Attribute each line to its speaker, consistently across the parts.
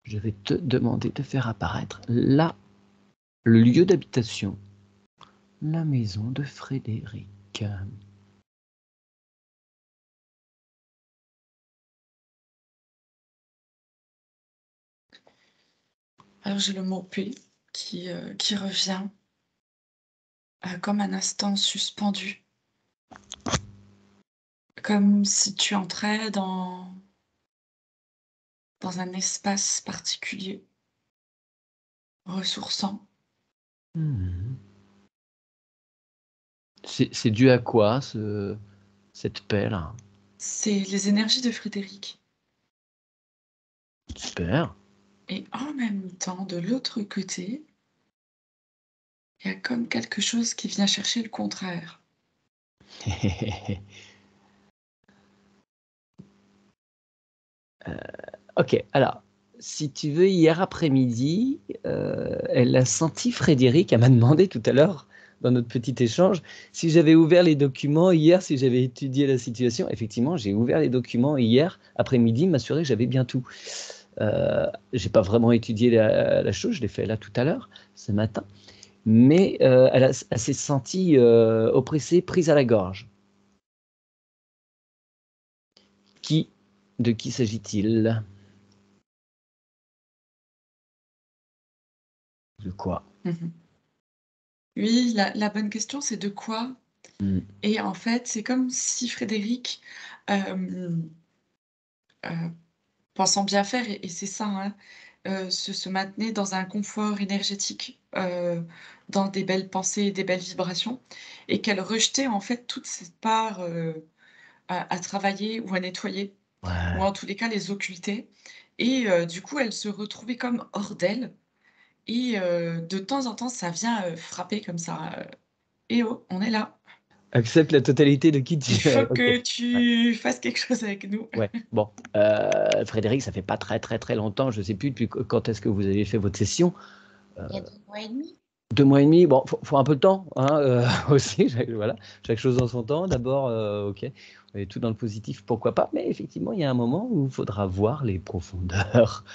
Speaker 1: je vais te demander de faire apparaître là le lieu d'habitation, la maison de Frédéric.
Speaker 2: Alors j'ai le mot paix qui revient comme un instant suspendu, comme si tu entrais dans un espace particulier, ressourçant.
Speaker 1: Mhm. C'est dû à quoi cette paix là?
Speaker 2: C'est les énergies de Frédéric.
Speaker 1: Super.
Speaker 2: Et en même temps, de l'autre côté, il y a comme quelque chose qui vient chercher le contraire.
Speaker 1: Ok, alors, si tu veux, hier après-midi, elle a senti Frédéric, elle m'a demandé tout à l'heure, dans notre petit échange, si j'avais ouvert les documents hier, si j'avais étudié la situation. Effectivement, j'ai ouvert les documents hier après-midi, m'assurer que j'avais bien tout. J'ai pas vraiment étudié la chose, je l'ai fait là tout à l'heure, ce matin, mais elle s'est sentie oppressée, prise à la gorge. De qui s'agit-il? De quoi?
Speaker 2: Mhm. Oui, la bonne question, c'est de quoi?
Speaker 1: Hmm.
Speaker 2: Et en fait, c'est comme si Frédéric, euh, euh, pensant bien faire, et c'est ça, hein, se maintenait dans un confort énergétique, dans des belles pensées et des belles vibrations, et qu'elle rejetait en fait toute cette part à travailler ou à nettoyer, ou
Speaker 1: Ouais.
Speaker 2: en tous les cas les occulter. Et du coup, elle se retrouvait comme hors d'elle, et de temps en temps, ça vient frapper comme ça. Eh oh, on est là.
Speaker 1: Accepte la totalité de qui
Speaker 2: Il
Speaker 1: tu
Speaker 2: faut
Speaker 1: es. Ok.
Speaker 2: que
Speaker 1: Ouais.
Speaker 2: tu fasses quelque chose avec nous.
Speaker 1: Ouais. Bon. Frédéric, ça fait pas très longtemps. Je sais plus depuis quand est-ce que vous avez fait votre session.
Speaker 3: Il y a 2 mois et demi.
Speaker 1: 2 mois et demi. Bon, faut un peu de temps hein, aussi. Voilà. Chaque chose dans son temps. D'abord, ok. On est tout dans le positif, pourquoi pas. Mais effectivement, il y a un moment où il faudra voir les profondeurs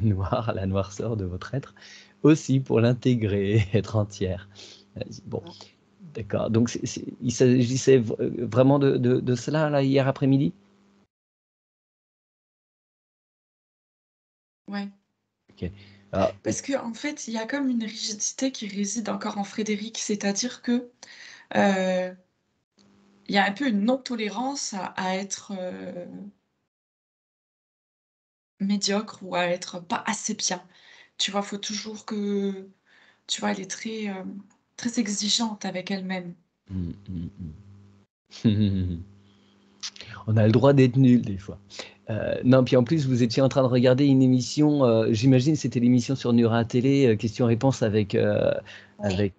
Speaker 1: noires, la noirceur de votre être aussi pour l'intégrer, être entière. Bon. D'accord. Donc, il s'agissait vraiment de cela là, hier après-midi?
Speaker 2: Ouais.
Speaker 1: Ok. Alors,
Speaker 2: Parce que en fait, il y a comme une rigidité qui réside encore en Frédéric, c'est-à-dire que, heu, il y a un peu une non-tolérance à être, médiocre, ou à être pas assez bien. Tu vois? Faut toujours que tu vois? Elle est très, très exigeante avec elle-même.
Speaker 1: mm, mm. On a le droit d'être nul des fois. Non, puis en plus, vous étiez en train de regarder une émission, j'imagine c'était l'émission sur Nura Télé, questions-réponses avec,
Speaker 3: Ouais.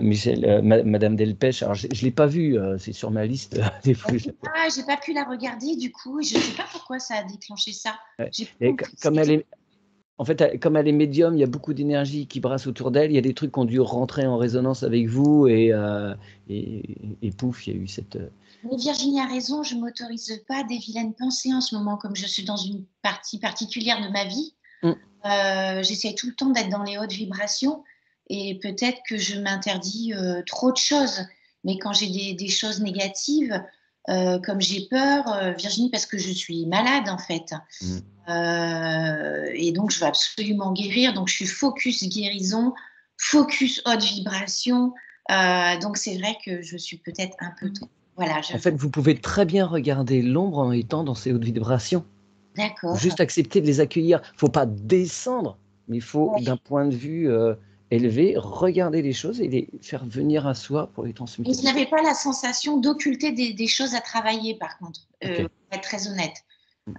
Speaker 1: Michel, Madame Delpech. Alors, je ne l'ai pas vue, c'est sur ma liste des plus.
Speaker 3: J'ai pas pu la regarder du coup. Je sais pas pourquoi ça a déclenché ça.
Speaker 1: Ouais.
Speaker 3: J'ai pas
Speaker 1: Et
Speaker 3: compris.
Speaker 1: comme elle est, en fait, comme elle est médium, il y a beaucoup d'énergie qui brasse autour d'elle. Il y a des trucs qui ont dû rentrer en résonance avec vous et pouf, il y a eu cette.
Speaker 3: Mais Virginie a raison, je m'autorise pas des vilaines pensées en ce moment, comme je suis dans une partie particulière de ma vie.
Speaker 1: Mm.
Speaker 3: J'essaie tout le temps d'être dans les hautes vibrations, et peut-être que je m'interdis trop de choses. Mais quand j'ai des choses négatives, comme j'ai peur, Virginie, parce que je suis malade en fait,
Speaker 1: Mm.
Speaker 3: et donc je veux absolument guérir. Donc je suis focus guérison, focus haute vibration. Donc c'est vrai que je suis peut-être un peu trop. Voilà,
Speaker 1: En fait, vous pouvez très bien regarder l'ombre en étant dans ces hautes vibrations.
Speaker 3: D'accord.
Speaker 1: Juste accepter de les accueillir. Il ne faut pas descendre, mais il faut,
Speaker 3: Ouais.
Speaker 1: d'un point de vue élevé, regarder les choses et les faire venir à soi pour les
Speaker 3: Et
Speaker 1: transmuter.
Speaker 3: je n'avais pas la sensation d'occulter des choses à travailler, par contre,
Speaker 1: Ok.
Speaker 3: pour être très honnête.
Speaker 2: Oui,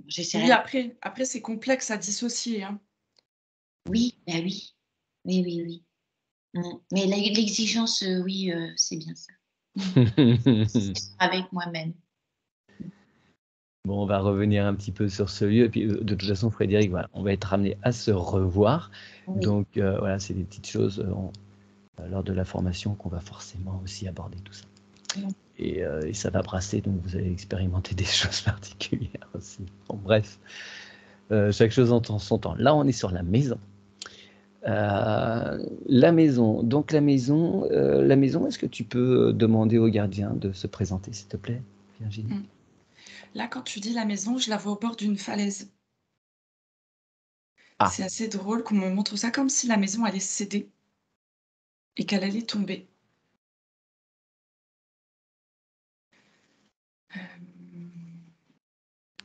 Speaker 3: J'essaierai.
Speaker 2: après c'est complexe à dissocier, hein.
Speaker 3: Oui, ben oui. Oui, oui, oui. Mais l'exigence, oui, c'est bien ça. C'est avec moi-même.
Speaker 1: Bon, on va revenir un petit peu sur ce lieu. Et puis, de toute façon, Frédéric, voilà, on va être amené à se revoir.
Speaker 3: Oui.
Speaker 1: Donc, voilà, c'est des petites choses lors de la formation qu'on va forcément aussi aborder tout ça.
Speaker 3: Mm.
Speaker 1: Et ça va brasser, donc vous allez expérimenter des choses particulières aussi. Bon, bref. Chaque chose en son temps. Là, on est sur la maison. La maison. Donc la maison, est-ce que tu peux demander au gardien de se présenter, s'il te plaît, Virginie?
Speaker 2: Là, quand tu dis la maison, je la vois au bord d'une falaise.
Speaker 1: Ah,
Speaker 2: C'est assez drôle qu'on me montre ça comme si la maison allait céder et qu'elle allait tomber. Hem,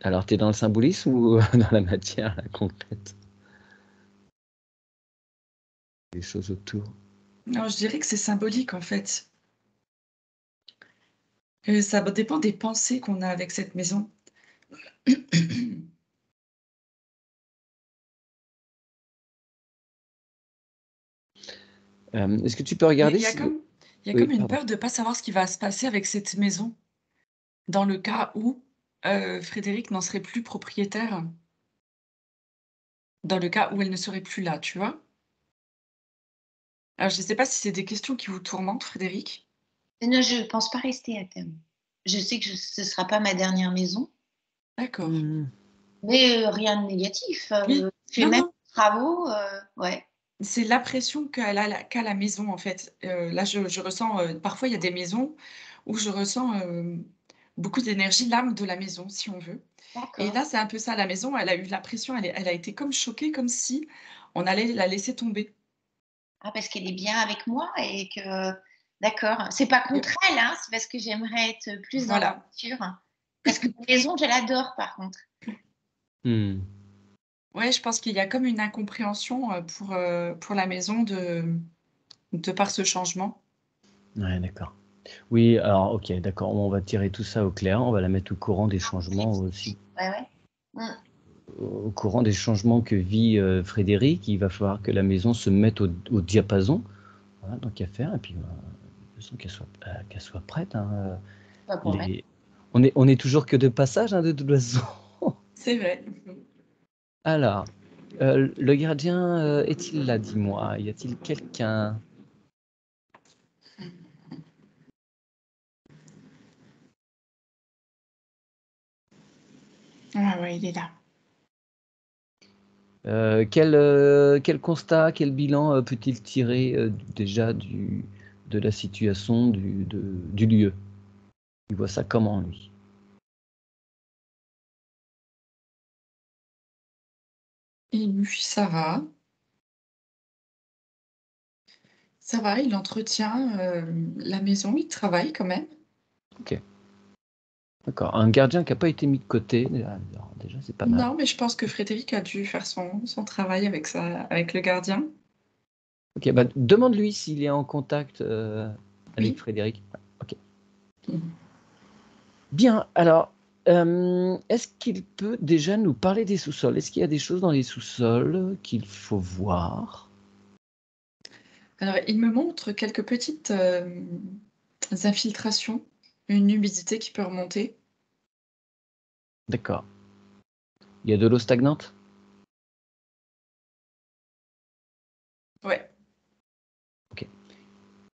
Speaker 1: alors tu es dans le symbolisme ou dans la matière là, concrète? Les choses autour.
Speaker 2: non, je dirais que c'est symbolique, en fait. Ça dépend des pensées qu'on a avec cette maison.
Speaker 1: Est-ce que tu peux
Speaker 2: Il
Speaker 1: regarder
Speaker 2: y a
Speaker 1: si...
Speaker 2: comme il y a
Speaker 1: Oui,
Speaker 2: comme une
Speaker 1: pardon.
Speaker 2: peur de pas savoir ce qui va se passer avec cette maison, dans le cas où, Frédéric n'en serait plus propriétaire, dans le cas où elle ne serait plus là, tu vois? Alors je ne sais pas si c'est des questions qui vous tourmentent, Frédéric?
Speaker 3: Non, je ne pense pas rester à terme. Je sais que ce ne sera pas ma dernière maison,
Speaker 2: D'accord.
Speaker 1: Mmh.
Speaker 3: mais rien de négatif.
Speaker 2: Oui.
Speaker 3: Je fais
Speaker 2: Non,
Speaker 3: même
Speaker 2: non,
Speaker 3: des travaux, ouais.
Speaker 2: c'est l'impression qu'a la maison, en fait. Là, je ressens, parfois, il y a des maisons où je ressens, beaucoup d'énergie, l'âme de la maison, si on veut. Et
Speaker 3: D'accord.
Speaker 2: là, c'est un peu ça, la maison, elle a eu l'impression, elle a été comme choquée, comme si on allait la laisser tomber.
Speaker 3: Ah, parce qu'elle est bien avec moi et que d'accord. C'est pas
Speaker 2: Et
Speaker 3: contre elle, hein, c'est parce que j'aimerais être plus dans la
Speaker 2: voilà.
Speaker 3: nature. Parce que la maison, je l'adore par contre.
Speaker 1: Mmh.
Speaker 2: Ouais, je pense qu'il y a comme une incompréhension, pour la maison de par ce changement.
Speaker 1: Ouais, d'accord. Oui, alors OK, d'accord, on va tirer tout ça au clair, on va la mettre au courant des changements aussi.
Speaker 3: Ouais, ouais. Mmh.
Speaker 1: Au courant des changements que vit, Frédéric, il va falloir que la maison se mette au diapason. Voilà, donc à faire et puis, de toute façon qu'elle soit prête, hein,
Speaker 3: Pas pour mettre.
Speaker 1: les on est toujours que de passage, hein, de toute façon.
Speaker 2: C'est vrai.
Speaker 1: Alors, le gardien, est-il là, dis-moi? Y a-t-il quelqu'un?
Speaker 2: Ah ouais, il est là.
Speaker 1: Quel constat, quel bilan, peut-il tirer, déjà de la situation du lieu? Il voit ça comment lui?
Speaker 2: Et lui, ça va. Ça va, il entretient, la maison, il travaille quand même.
Speaker 1: OK, d'accord. Un gardien qui a pas été mis de côté, déjà c'est pas mal.
Speaker 2: Non, mais je pense que Frédéric a dû faire son travail avec le gardien.
Speaker 1: OK, bah, demande-lui s'il est en contact, avec
Speaker 2: Oui.
Speaker 1: Frédéric. Ouais, OK.
Speaker 2: Mmh.
Speaker 1: Bien, alors, est-ce qu'il peut déjà nous parler des sous-sols? Est-ce qu'il y a des choses dans les sous-sols qu'il faut voir?
Speaker 2: Alors, il me montre quelques petites, infiltrations, une humidité qui peut remonter.
Speaker 1: D'accord. Il y a de l'eau stagnante?
Speaker 2: Ouais.
Speaker 1: OK.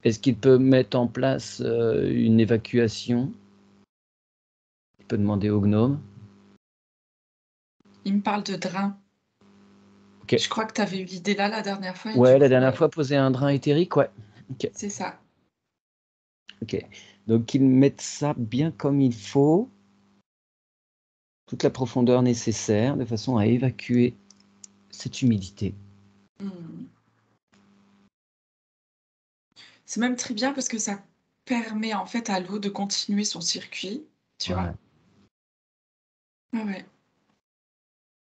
Speaker 1: Est-ce qu'il peut mettre en place, une évacuation? Il peut demander au gnome?
Speaker 2: Il me parle de drain.
Speaker 1: OK.
Speaker 2: Je crois que tu avais eu l'idée là, la dernière fois et du
Speaker 1: Ouais, la
Speaker 2: coup,
Speaker 1: dernière fois, poser un drain éthérique, ouais. OK,
Speaker 2: c'est ça.
Speaker 1: OK. Donc qu'ils mettent ça bien comme il faut, toute la profondeur nécessaire, de façon à évacuer cette humidité.
Speaker 2: Mmh. C'est même très bien parce que ça permet, en fait, à l'eau de continuer son circuit, tu
Speaker 1: Ouais,
Speaker 2: vois? Ouais, ouais.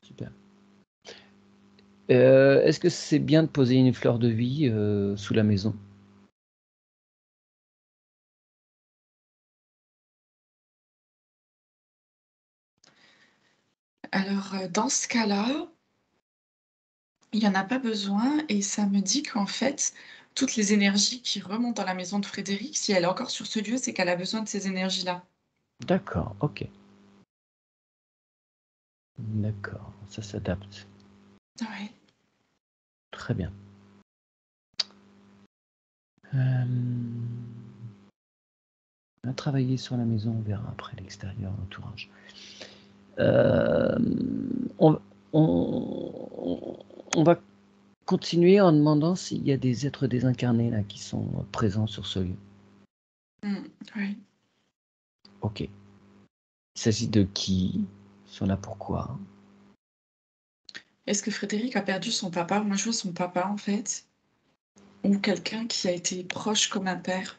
Speaker 1: super. Est-ce que c'est bien de poser une fleur de vie, sous la maison?
Speaker 2: Alors, dans ce cas-là, il y en a pas besoin et ça me dit qu'en fait, toutes les énergies qui remontent dans la maison de Frédéric, si elle est encore sur ce lieu, c'est qu'elle a besoin de ces énergies-là.
Speaker 1: D'accord, OK. D'accord, ça s'adapte.
Speaker 2: Ouais.
Speaker 1: Très bien. Hem, on va travailler sur la maison, on verra après l'extérieur, l'entourage. On on va continuer en demandant s'il y a des êtres désincarnés là qui sont présents sur ce lieu.
Speaker 2: Oui.
Speaker 1: Ok. Il s'agit de qui? Ils sont là pourquoi?
Speaker 2: Est-ce que Frédéric a perdu son papa? Moi, je vois son papa, en fait, ou quelqu'un qui a été proche comme un père.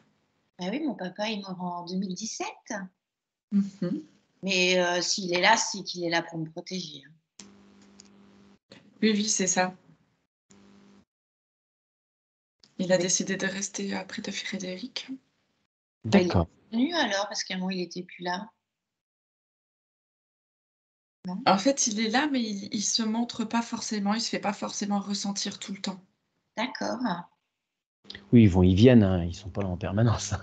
Speaker 3: Bah oui, mon papa est mort en 2017.
Speaker 2: Mhm.
Speaker 3: Mais s'il est là, c'est qu'il est là pour me protéger.
Speaker 2: Oui, oui, c'est ça. Il a
Speaker 3: Mais
Speaker 2: décidé de rester près de Frédéric.
Speaker 3: bah, il est
Speaker 1: D'accord.
Speaker 3: venu alors, parce qu'à un moment, il était plus là. Non?
Speaker 2: En fait, il est là, mais il se montre pas forcément, il se fait pas forcément ressentir tout le temps.
Speaker 3: D'accord.
Speaker 1: Oui, ils viennent, hein, ils sont pas là en permanence.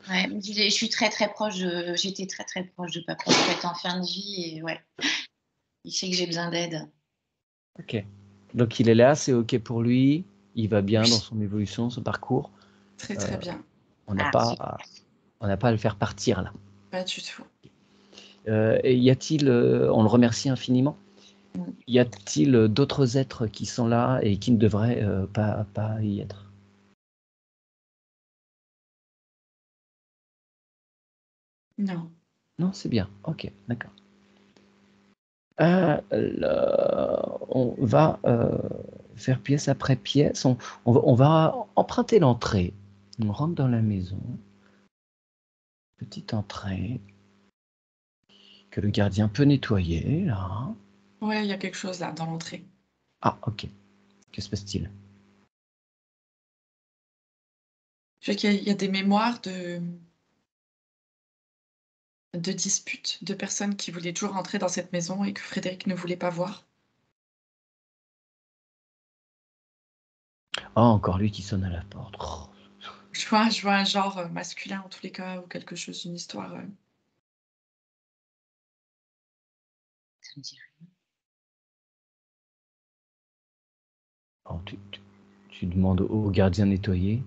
Speaker 3: Ouais, je suis très très proche j'étais très très proche de papa en fait en fin de vie et ouais, il sait que j'ai besoin d'aide.
Speaker 1: Ok. Donc il est là, c'est ok pour lui, il va bien dans
Speaker 2: Oui,
Speaker 1: son évolution, son parcours.
Speaker 2: très
Speaker 1: Euh,
Speaker 2: très bien.
Speaker 1: on n'a
Speaker 3: Ah,
Speaker 1: pas,
Speaker 3: super.
Speaker 1: on n'a pas à le faire partir là.
Speaker 2: Pas du tout.
Speaker 1: Et y a-t-il, on le remercie infiniment.
Speaker 3: Mm.
Speaker 1: Y a-t-il d'autres êtres qui sont là et qui ne devraient pas y être?
Speaker 2: Non.
Speaker 1: Non, c'est bien. Ok, d'accord. On va faire pièce après pièce. On va emprunter l'entrée. On rentre dans la maison. Petite entrée que le gardien peut nettoyer, là.
Speaker 2: Ouais, il y a quelque chose là dans l'entrée.
Speaker 1: Ah, ok. Que se passe-t-il?
Speaker 2: Je sais qu'il y a des mémoires de disputes, de personnes qui voulaient toujours rentrer dans cette maison et que Frédéric ne voulait pas voir.
Speaker 1: Ah, encore lui qui sonne à la porte. Oh.
Speaker 2: Je vois un genre masculin en tous les cas ou quelque chose, une histoire.
Speaker 3: Ça me dit rien.
Speaker 1: Oh, tu demandes au gardien de nettoyer.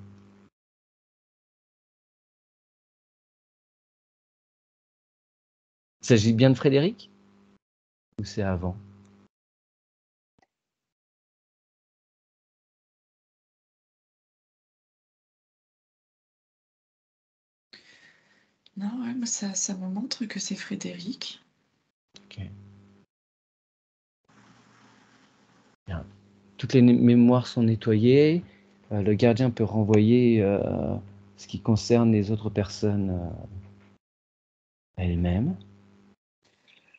Speaker 1: Il s'agit bien de Frédéric? Ou c'est avant?
Speaker 2: Non, ouais, mais ça me montre que c'est Frédéric.
Speaker 1: Ok. Bien. Toutes les mémoires sont nettoyées. Le gardien peut renvoyer ce qui concerne les autres personnes elles-mêmes.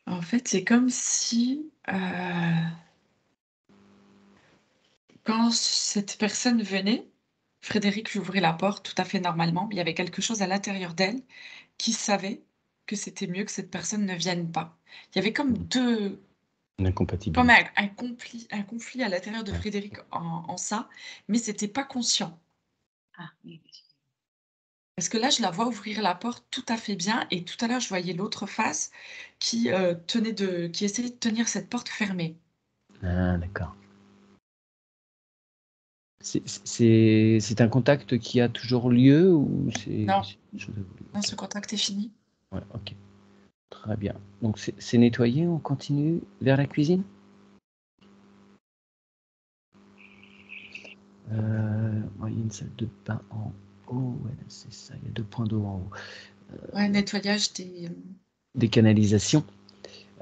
Speaker 2: En fait, c'est comme si quand cette personne venait, Frédéric lui ouvrait la porte tout à fait normalement, mais il y avait quelque chose à l'intérieur d'elle qui savait que c'était mieux que cette personne ne vienne pas. Il y avait comme
Speaker 1: Une
Speaker 2: comme
Speaker 1: incompatibilité.
Speaker 2: un conflit à l'intérieur de
Speaker 1: Ouais.
Speaker 2: Frédéric en ça, mais c'était pas conscient.
Speaker 3: Ah oui.
Speaker 2: Parce que là, je la vois ouvrir la porte tout à fait bien et tout à l'heure, je voyais l'autre face qui qui essayait de tenir cette porte fermée.
Speaker 1: Ah, d'accord. C'est un contact qui a toujours lieu ou c'est
Speaker 2: Non,
Speaker 1: une chose évolue?
Speaker 2: non,
Speaker 1: Ok.
Speaker 2: ce contact est fini.
Speaker 1: Ouais, ok. Très bien. Donc c'est nettoyé, on continue vers la cuisine? Ouais, il y a une salle de bain en haut, ouais, c'est ça, il y a 2 points d'eau en haut.
Speaker 2: Ouais, nettoyage
Speaker 1: Des canalisations.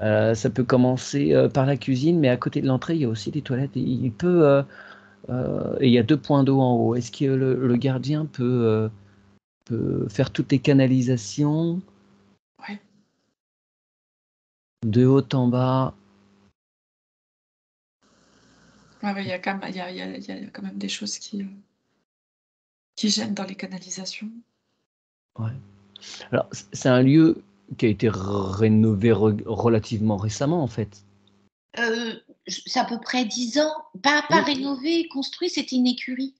Speaker 1: Ça peut commencer par la cuisine, mais à côté de l'entrée, il y a aussi des toilettes. Et et il y a 2 points d'eau en haut. Est-ce que le gardien peut faire toutes les canalisations
Speaker 2: ouais.
Speaker 1: de haut en bas?
Speaker 2: Ouais, ouais, il y a quand même il y a quand même des choses qui gênent dans les canalisations.
Speaker 1: Ouais. Alors, c'est un lieu qui a été rénové relativement récemment, en fait.
Speaker 3: C'est à peu près 10 ans, pas
Speaker 1: Oui,
Speaker 3: rénové, construit, c'était une écurie.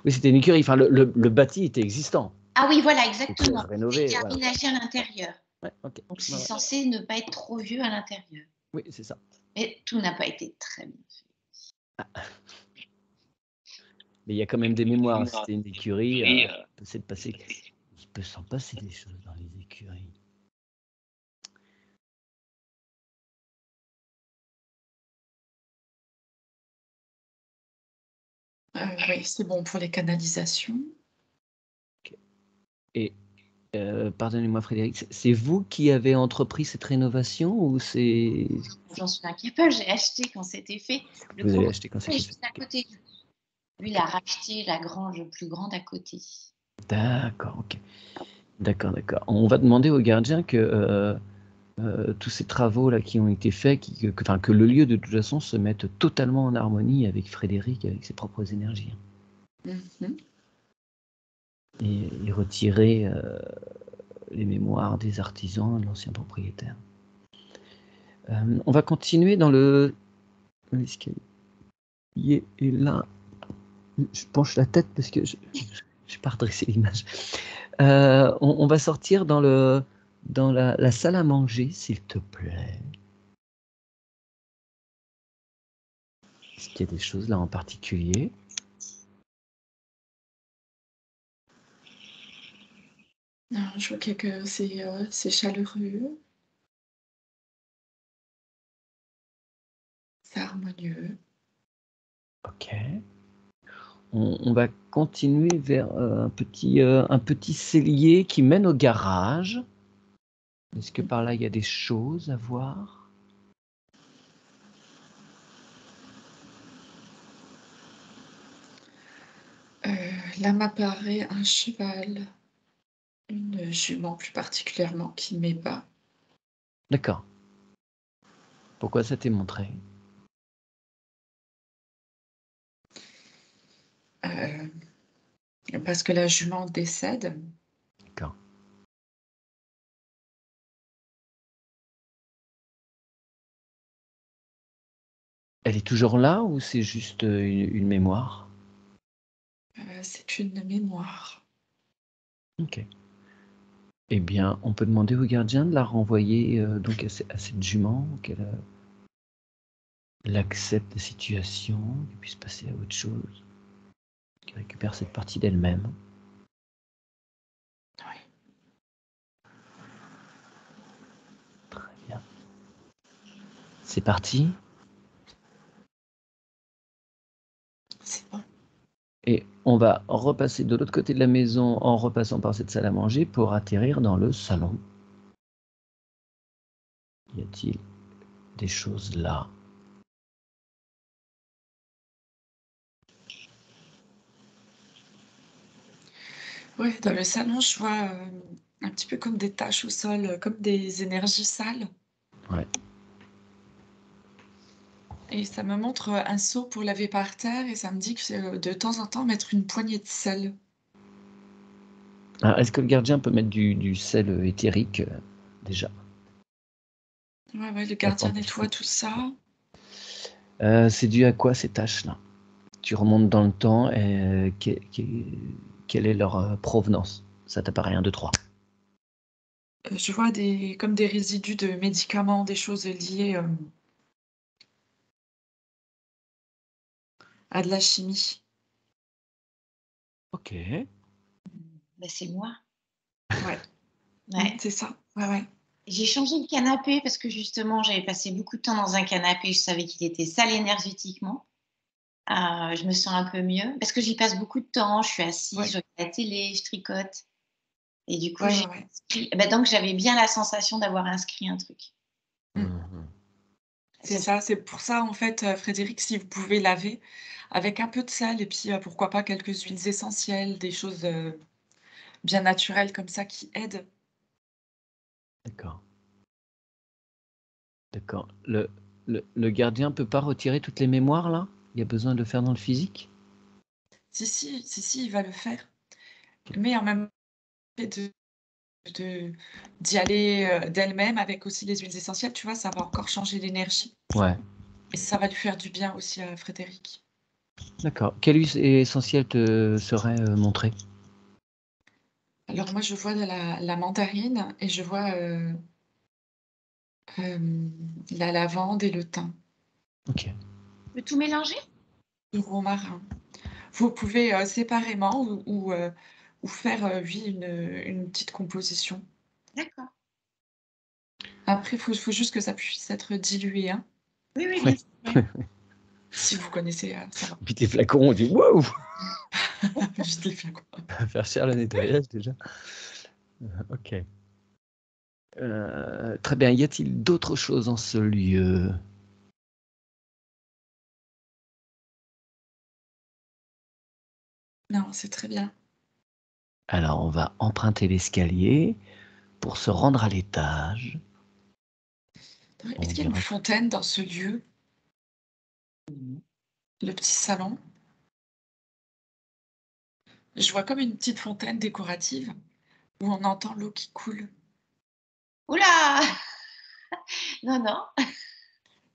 Speaker 1: oui, c'était une écurie. Enfin, le bâti était existant.
Speaker 3: Ah oui, voilà,
Speaker 1: C'était
Speaker 3: exactement. Ça a
Speaker 1: rénové.
Speaker 3: été
Speaker 1: Ouais, ok.
Speaker 3: aménagé à l'intérieur.
Speaker 1: Ouais, ok.
Speaker 3: Donc
Speaker 1: Ouais,
Speaker 3: c'est
Speaker 1: ouais.
Speaker 3: censé ne pas être trop vieux à l'intérieur.
Speaker 1: Oui, c'est ça.
Speaker 3: Mais tout n'a pas été très bien
Speaker 1: Mais il y a quand même des mémoires. C'était une écurie. Il peut s'en passer des choses dans les écuries.
Speaker 2: Oui, c'est bon pour les canalisations.
Speaker 1: Et pardonnez-moi Frédéric, c'est vous qui avez entrepris cette rénovation ou c'est
Speaker 3: J'en suis incapable, j'ai acheté quand c'était fait. Le
Speaker 1: vous avez
Speaker 3: propriétaire
Speaker 1: acheté quand
Speaker 3: est
Speaker 1: c'était fait?
Speaker 3: juste à côté. Lui, il a racheté la grange plus grande à côté.
Speaker 1: D'accord, ok. D'accord, d'accord. On va demander au gardien que tous ces travaux là qui ont été faits, enfin, que le lieu de toute façon se mette totalement en harmonie avec Frédéric, avec ses propres énergies.
Speaker 2: Mhm.
Speaker 1: Et retirer les mémoires des artisans, de l'ancien propriétaire. On va continuer dans l'escalier. Et là, je penche la tête parce que je n'ai pas redressé l'image. On va sortir dans la salle à manger, s'il te plaît. Est-ce qu'il y a des choses là en particulier?
Speaker 2: Non, je vois que c'est chaleureux, c'est harmonieux.
Speaker 1: Ok. On va continuer vers un petit cellier qui mène au garage. Est-ce que par là, il y a des choses à voir?
Speaker 2: Là m'apparaît un cheval, une jument plus particulièrement qui m'ébat.
Speaker 1: D'accord. Pourquoi ça t'est montré?
Speaker 2: Euh, Parce que la jument décède.
Speaker 1: D'accord. Elle est toujours là ou c'est juste une mémoire?
Speaker 2: C'est une mémoire.
Speaker 1: Ok. Eh bien, on peut demander au gardien de la renvoyer donc à cette jument, qu'elle accepte la situation, qu'elle puisse passer à autre chose, qu'elle récupère cette partie d'elle-même.
Speaker 2: Oui,
Speaker 1: Très bien. C'est parti.
Speaker 2: c'est bon.
Speaker 1: Et on va repasser de l'autre côté de la maison en repassant par cette salle à manger pour atterrir dans le salon. Y a-t-il des choses là?
Speaker 2: Ouais, dans le salon, je vois un petit peu comme des taches au sol, comme des énergies sales.
Speaker 1: Ouais.
Speaker 2: Et ça me montre un seau pour laver par terre et ça me dit que c'est de temps en temps mettre une poignée de sel.
Speaker 1: Ah, est-ce que le gardien peut mettre du sel éthérique déjà?
Speaker 2: Ouais, ouais, le
Speaker 1: La
Speaker 2: gardien
Speaker 1: pointe
Speaker 2: nettoie tout ça.
Speaker 1: c'est dû à quoi ces taches-là? Tu remontes dans le temps et quelle est leur provenance? Ça t'apparaît 1, 2, 3.
Speaker 2: Je vois comme des résidus de médicaments, des choses liées à de la chimie.
Speaker 1: Ok.
Speaker 3: Ben, c'est moi.
Speaker 2: Ouais,
Speaker 3: Ouais.
Speaker 2: c'est ça. Ouais, ouais.
Speaker 3: J'ai changé de canapé parce que justement, j'avais passé beaucoup de temps dans un canapé. Je savais qu'il était sale énergétiquement. Je me sens un peu mieux parce que j'y passe beaucoup de temps. Je suis assise,
Speaker 2: Ouais,
Speaker 3: je regarde la télé, je tricote. Et du coup,
Speaker 2: ouais,
Speaker 3: j'ai
Speaker 2: ouais, ouais.
Speaker 3: inscrit. Ben, donc, j'avais bien la sensation d'avoir inscrit un truc.
Speaker 2: Mm.
Speaker 1: Mhm.
Speaker 2: C'est ça, c'est pour ça en fait, Frédéric, si vous pouvez laver avec un peu de sel et puis pourquoi pas quelques huiles essentielles, des choses bien naturelles comme ça qui aident.
Speaker 1: D'accord. D'accord. Le gardien peut pas retirer toutes les mémoires là? Il y a besoin de le faire dans le physique?
Speaker 2: Si, il va le faire, mais en même temps de d'y aller d'elle-même avec aussi les huiles essentielles, tu vois, ça va encore changer l'énergie
Speaker 1: Ouais.
Speaker 2: et ça va lui faire du bien aussi à Frédéric.
Speaker 1: D'accord. Quelle huile essentielle te serait montrée?
Speaker 2: Alors moi, je vois de la mandarine et je vois la lavande et le thym,
Speaker 1: Ok.
Speaker 3: Tu peux tout mélanger?
Speaker 2: le romarin. Vous pouvez, séparément ou faire, oui, une petite composition.
Speaker 3: D'accord.
Speaker 2: Après, faut juste que ça puisse être dilué, hein.
Speaker 3: Oui, oui, bien
Speaker 1: Ouais.
Speaker 3: sûr. Ouais.
Speaker 2: Si vous connaissez, ça va.
Speaker 1: Puis les flacons, on dit waouh,
Speaker 2: Juste les flacons.
Speaker 1: ça va faire cher le nettoyage déjà. Ok. Très bien. Y a-t-il d'autres choses en ce lieu?
Speaker 2: Non, c'est très bien.
Speaker 1: Alors, on va emprunter l'escalier pour se rendre à l'étage. On
Speaker 2: Est-ce qu'il y a une
Speaker 1: verra.
Speaker 2: fontaine dans ce lieu? Le petit salon? Je vois comme une petite fontaine décorative où on entend l'eau qui coule.
Speaker 3: Oula! Non, non.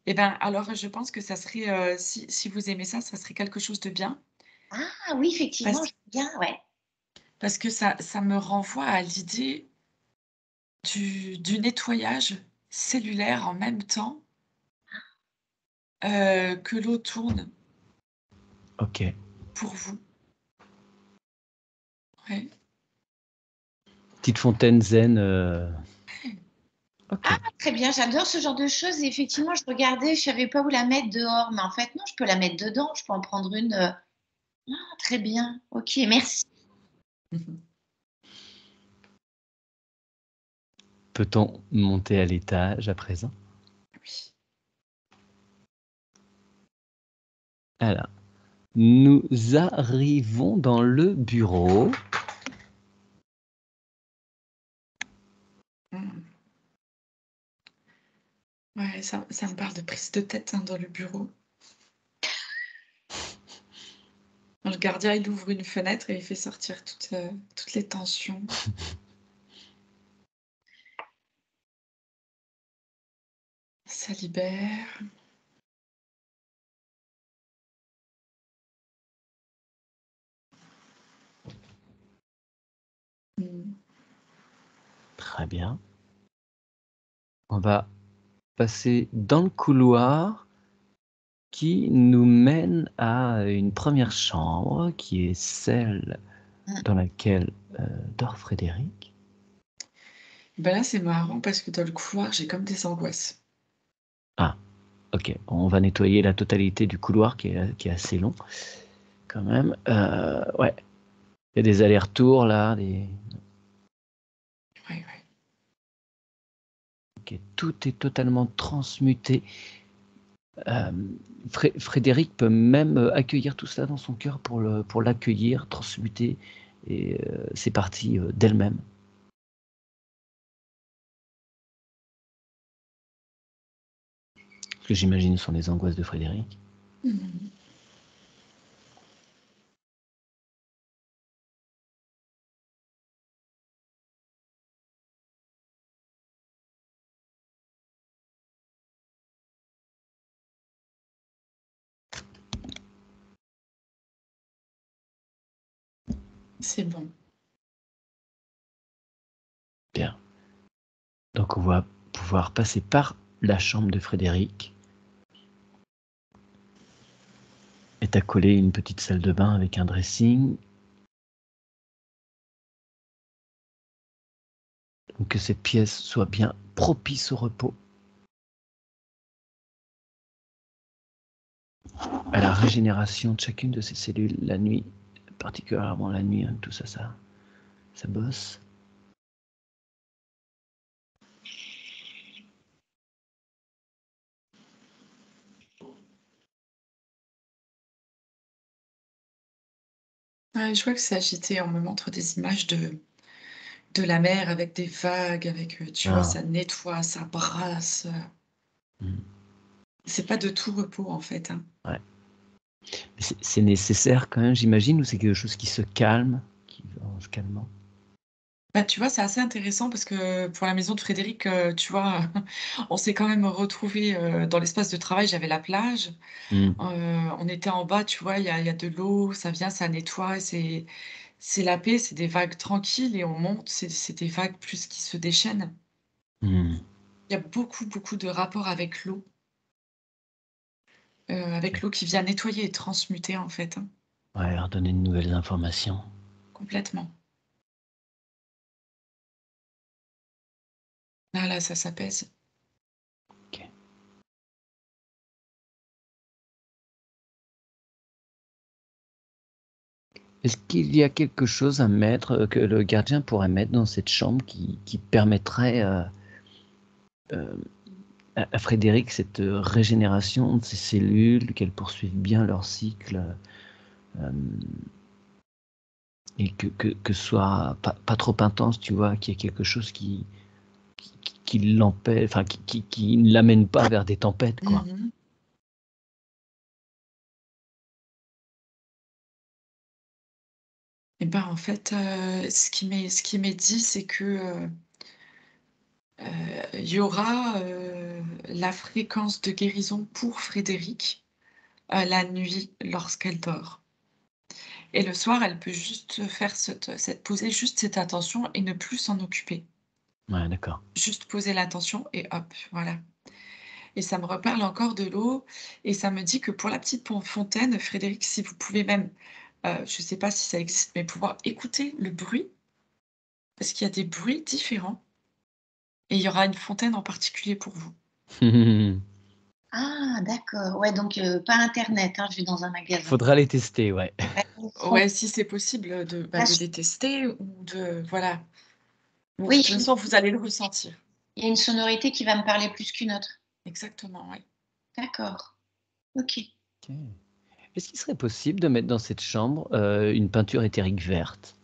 Speaker 2: Eh ben, alors je pense que ça serait, si vous aimez ça, ça serait quelque chose de bien
Speaker 3: Ah oui, effectivement,
Speaker 2: parce
Speaker 3: je veux bien, ouais.
Speaker 2: parce que ça me renvoie à l'idée du nettoyage cellulaire en même temps, que l'eau tourne
Speaker 1: Ok.
Speaker 2: pour vous. Ouais.
Speaker 1: Petite fontaine zen.
Speaker 3: Ah,
Speaker 1: Ok.
Speaker 3: très bien, j'adore ce genre de choses. Et effectivement, je regardais, je savais pas où la mettre dehors, mais en fait, non, je peux la mettre dedans. Je peux en prendre une. Ah, très bien. Ok, merci.
Speaker 2: Mmh.
Speaker 1: Peut-on monter à l'étage à présent?
Speaker 2: Oui.
Speaker 1: Alors, nous arrivons dans le bureau.
Speaker 2: Mmh. Ouais, ça me parle de prise de tête, hein, dans le bureau. Le gardien, il ouvre une fenêtre et il fait sortir toutes les tensions. Ça libère. Mmh.
Speaker 1: Très bien. On va passer dans le couloir qui nous mène à une première chambre, qui est celle
Speaker 3: Mm.
Speaker 1: dans laquelle dort Frédéric.
Speaker 2: Ben là, c'est marrant parce que dans le couloir, j'ai comme des angoisses.
Speaker 1: Ah, ok. On va nettoyer la totalité du couloir qui est assez long, quand même. Ouais. Il y a des allers-retours là.
Speaker 2: Ouais, ouais.
Speaker 1: Ok, tout est totalement transmuté. Frédéric peut même accueillir tout ça dans son cœur pour l'accueillir, transmuter, et c'est parti d'elle-même. Ce que j'imagine sont les angoisses de Frédéric.
Speaker 2: Mmh. C'est bon.
Speaker 1: Bien. Donc on va pouvoir passer par la chambre de Frédéric. Est accolée une petite salle de bain avec un dressing. Donc que cette pièce soit bien propice au repos, à la régénération de chacune de ces cellules la nuit, particulièrement la nuit, hein, tout ça, ça bosse.
Speaker 2: Ouais, je vois que c'est agité. On me montre des images de la mer avec des vagues, tu vois,
Speaker 1: Ah,
Speaker 2: ça nettoie, ça brasse.
Speaker 1: hmm,
Speaker 2: C'est pas de tout repos, en fait, hein.
Speaker 1: ouais. C'est nécessaire quand même, j'imagine, ou c'est quelque chose qui se calme, qui va en se calmant?
Speaker 2: Bah, tu vois, c'est assez intéressant parce que pour la maison de Frédéric, tu vois, on s'est quand même retrouvés, dans l'espace de travail. J'avais la plage,
Speaker 1: Hmm,
Speaker 2: on était en bas, tu vois, il y a de l'eau, ça vient, ça nettoie, c'est la paix, c'est des vagues tranquilles et on monte, c'est des vagues plus qui se déchaînent.
Speaker 1: hmm.
Speaker 2: Il y a beaucoup, beaucoup de rapports avec
Speaker 1: Ok.
Speaker 2: l'eau qui vient nettoyer et transmuter, en fait, hein,
Speaker 1: Ouais, leur donner de nouvelles informations.
Speaker 2: complètement. Là, ça s'apaise.
Speaker 1: Ok. Est-ce qu'il y a quelque chose à mettre, que le gardien pourrait mettre dans cette chambre qui permettrait à Frédéric cette régénération de ses cellules, qu'elles poursuivent bien leur cycle et que ce soit pas trop intense, tu vois, qu'il y ait quelque chose qui l'empêche, enfin qui ne l'amène pas vers des tempêtes, quoi.
Speaker 2: Mhm. Et ben en fait, ce qui m'est dit, c'est que il y aura la fréquence de guérison pour Frédéric la nuit lorsqu'elle dort. Et le soir, elle peut juste faire poser juste cette attention et ne plus s'en occuper.
Speaker 1: Ouais, d'accord.
Speaker 2: Juste poser l'attention et hop, voilà. Et ça me reparle encore de l'eau et ça me dit que pour la petite fontaine, Frédéric, si vous pouvez même, je ne sais pas si ça existe, mais pouvoir écouter le bruit, parce qu'il y a des bruits différents et il y aura une fontaine en particulier pour vous.
Speaker 3: Ah d'accord, ouais donc pas internet, hein, je vais dans un magasin.
Speaker 1: Faudra les tester, ouais.
Speaker 3: Ouais, donc
Speaker 2: Ouais, si c'est possible de les tester ou de voilà. De
Speaker 3: oui,
Speaker 2: toute façon, vous allez le ressentir.
Speaker 3: il y a une sonorité qui va me parler plus qu'une autre.
Speaker 2: Exactement, oui.
Speaker 3: D'accord, OK.
Speaker 1: OK. Est-ce qu'il serait possible de mettre dans cette chambre, une peinture éthérique verte?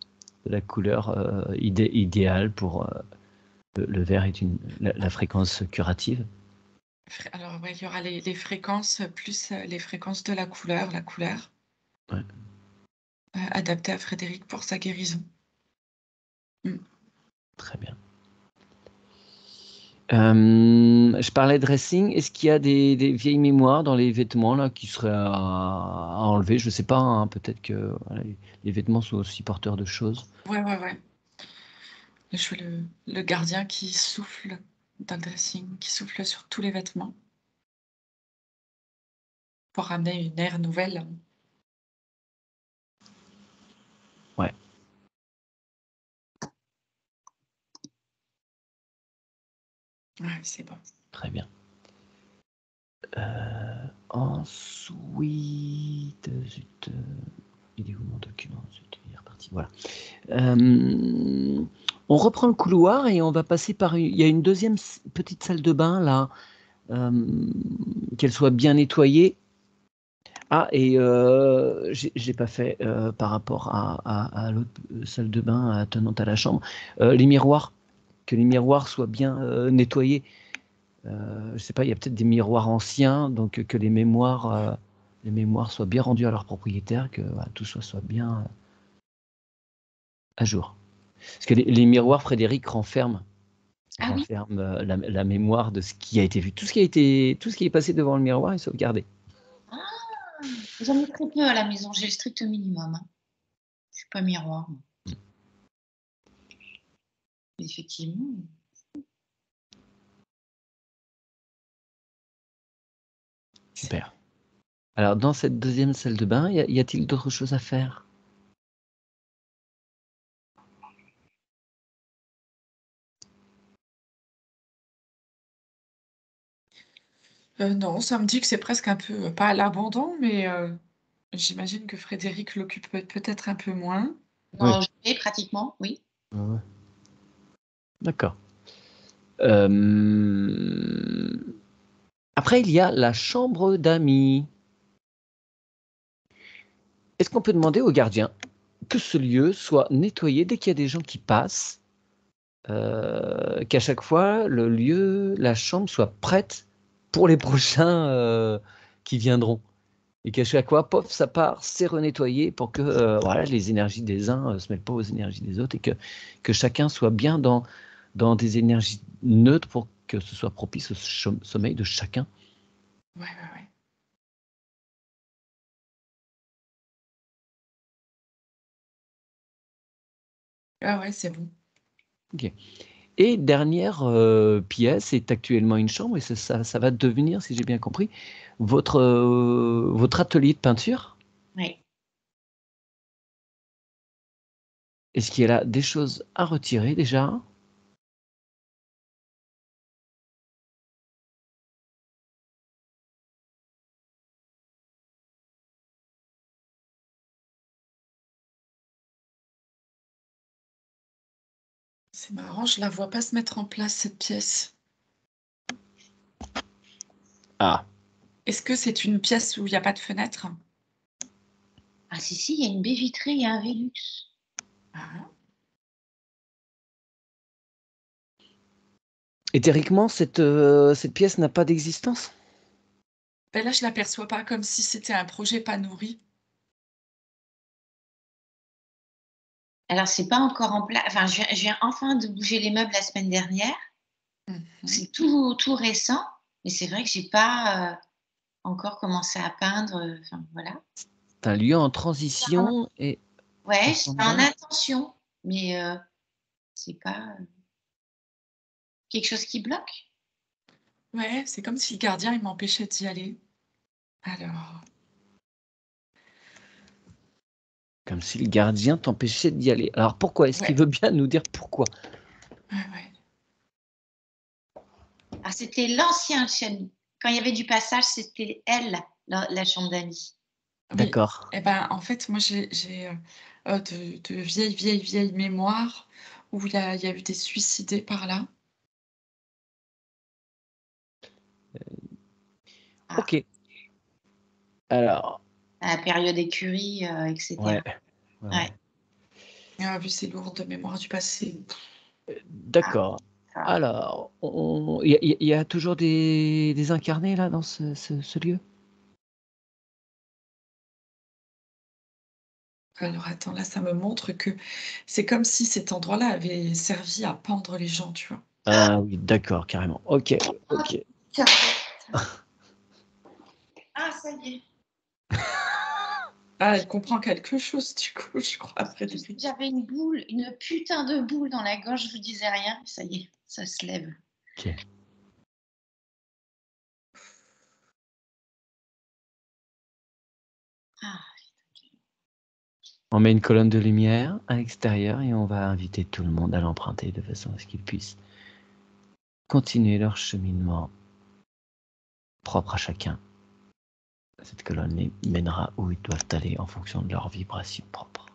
Speaker 1: De la couleur, idéale pour, le vert est la fréquence curative?
Speaker 2: Alors ouais, il y aura les fréquences, plus, les fréquences de la couleur,
Speaker 1: Ouais,
Speaker 2: adaptée à Frédéric pour sa guérison. Mmh.
Speaker 1: très bien. Je parlais de dressing. Est-ce qu'il y a des vieilles mémoires dans les vêtements là qui seraient à enlever? Je sais pas, hein, peut-être que voilà, les vêtements sont aussi porteurs de choses.
Speaker 2: Ouais, ouais, ouais. Je vois le gardien qui souffle dans le dressing, qui souffle sur tous les vêtements pour ramener une ère nouvelle.
Speaker 1: Ouais,
Speaker 2: Ouais, c'est bon.
Speaker 1: très bien. Ensuite, zut, il est où mon document? Zut, il est reparti, voilà. On reprend le couloir et on va passer par il y a une deuxième petite salle de bain là, qu'elle soit bien nettoyée. Ah et j'ai pas fait, par rapport à l'autre salle de bain attenante à la chambre, les miroirs, que les miroirs soient bien, nettoyés. Je sais pas, il y a peut-être des miroirs anciens, donc que les mémoires soient bien rendues à leur propriétaire, que voilà, tout soit bien, à jour. Parce que les miroirs, Frédéric,
Speaker 3: Ah oui?
Speaker 1: renferment, la mémoire de ce qui a été vu. Tout ce qui est passé devant le miroir est sauvegardé.
Speaker 3: Ah! J'en ai très peu à la maison, j'ai le strict minimum, hein. Je suis pas miroir, moi. Effectivement.
Speaker 1: Super. Alors dans cette deuxième salle de bain, y a-t-il d'autres choses à faire?
Speaker 2: Non, ça me dit que c'est presque un peu, pas à l'abandon, mais j'imagine que Frédéric l'occupe peut-être un peu moins.
Speaker 1: Oui.
Speaker 3: Non, je l'ai pratiquement, oui.
Speaker 1: Ouais, ouais. D'accord. Hem, Après il y a la chambre d'amis. Est-ce qu'on peut demander au gardien que ce lieu soit nettoyé dès qu'il y a des gens qui passent, qu'à chaque fois la chambre soit prête pour les prochains, qui viendront? Et qu'à chaque fois, pof, ça part, c'est renettoyé pour que, voilà, les énergies des uns, se mêlent pas aux énergies des autres et que chacun soit bien dans des énergies neutres pour que ce soit propice au sommeil de chacun.
Speaker 2: Ouais, ouais, ouais. Ah ouais, c'est bon.
Speaker 1: OK. Et dernière, pièce est actuellement une chambre et ça va devenir, si j'ai bien compris, votre atelier de peinture?
Speaker 3: Oui.
Speaker 1: Est-ce qu'il y a là des choses à retirer déjà?
Speaker 2: C'est marrant, je la vois pas se mettre en place, cette pièce.
Speaker 1: Ah,
Speaker 2: Est-ce que c'est une pièce où il n'y a pas de fenêtre?
Speaker 3: Ah si, il y a une baie vitrée et un Velux.
Speaker 2: Ah,
Speaker 1: et théoriquement, cette pièce n'a pas d'existence?
Speaker 2: ben là, je l'aperçois pas comme si c'était un projet pas nourri.
Speaker 3: Alors, c'est pas encore en place. Enfin, je viens enfin de bouger les meubles la semaine dernière.
Speaker 2: Mhm.
Speaker 3: C'est tout récent, mais c'est vrai que j'ai pas encore commencé à peindre. Enfin, voilà.
Speaker 1: C'est un lieu en transition et en
Speaker 3: Ouais, c'est en
Speaker 1: stand-by.
Speaker 3: intention, mais c'est pas quelque chose qui bloque.
Speaker 2: Ouais, c'est comme si le gardien, il m'empêchait d'y aller. Alors,
Speaker 1: Comme si le gardien t'empêchait d'y aller. Alors pourquoi? Est-ce qu'il
Speaker 2: ouais,
Speaker 1: veut bien nous dire pourquoi?
Speaker 2: ouais.
Speaker 3: Ah, c'était l'ancien chien. Quand il y avait du passage, c'était elle, la chambre d'amis.
Speaker 2: Oui.
Speaker 1: D'accord.
Speaker 2: Eh ben, en fait, moi, j'ai de vieilles mémoires où il y a eu des suicidés par là.
Speaker 3: Ah,
Speaker 1: Ok. Alors,
Speaker 3: à la période écurie, etc.
Speaker 1: ouais. Ouais,
Speaker 3: Ouais.
Speaker 1: ouais.
Speaker 2: Ah, vu ces lourdes mémoires du passé.
Speaker 3: Ah,
Speaker 1: D'accord.
Speaker 3: ça.
Speaker 1: Alors, il y a toujours des incarnés là dans ce lieu?
Speaker 2: Alors attends, là, ça me montre que c'est comme si cet endroit-là avait servi à pendre les gens, tu vois?
Speaker 1: Ah oui, d'accord, carrément. Ok,
Speaker 3: Ah,
Speaker 1: ok.
Speaker 3: tiens. Ah, ça y est.
Speaker 2: Ah, elle comprend quelque chose du coup, je crois, Frédéric.
Speaker 3: J'avais une boule, une putain de boule dans la gorge, je vous disais rien. Ça y est, ça se lève.
Speaker 1: Ok.
Speaker 3: Ah,
Speaker 1: On met une colonne de lumière à l'extérieur et on va inviter tout le monde à l'emprunter de façon à ce qu'ils puissent continuer leur cheminement propre à chacun. Cette colonne les mènera où ils doivent aller en fonction de leur vibration propre.